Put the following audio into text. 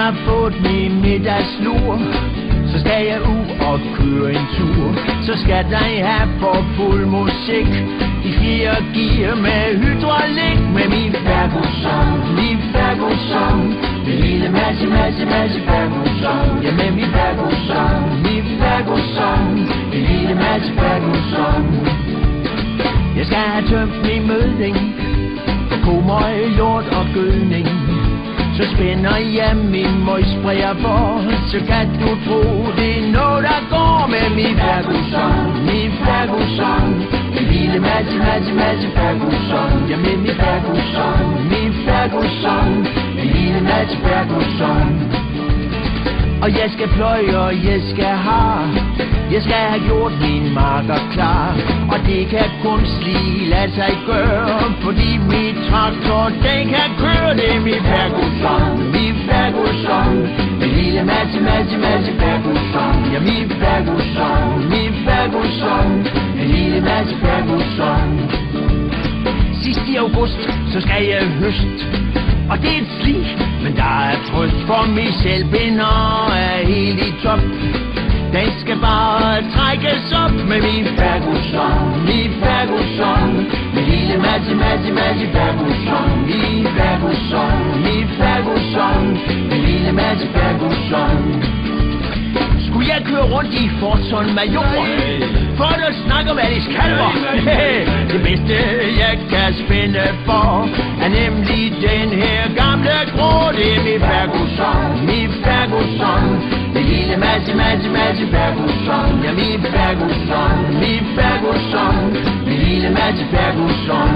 har fået min middagslur, så skal jeg ud og køre en tur. Så skal der have for fuld musik i 4 gear med hydraulik. Med min Ferguson, min Ferguson, min lille masse Ferguson. Ja, med min Ferguson, min Ferguson, min lille masse Ferguson. Jeg skal have tømt min mødning for kummer, lort og gødning. Så spænder jeg min møgsprayer for, så kan du tro, det er noget, der går med min Ferguson, min Ferguson. Min lille masse Ferguson. Ja, med min Ferguson, min Ferguson. Min lille masse Ferguson. Og jeg skal pløje, og jeg skal have gjort min marker klar. Og det kan kun lige lade sig gøre, fordi min traktor, den kan køre. Det er min Ferguson, min Ferguson. Min lille masse Ferguson. Ja, min Ferguson, min Ferguson. Min lille masse Ferguson. Sidst i august, så skal jeg høst, og det er et slig, men der er trøst, for mig selv binder er helt i top. Den skal bare trækkes op med min Ferguson, min Ferguson. Min lille masse Ferguson. Min Ferguson, min Ferguson. Min lille masse Ferguson. Skulle jeg køre rundt i Forton Major for at snakke om Alice Kalver? Det bedste jeg kan spænde for er nemlig den her gamle grå. Det er min Ferguson, min Ferguson. Min lille masse Ferguson. Ja, min Ferguson, min Ferguson. Min lille masse Ferguson.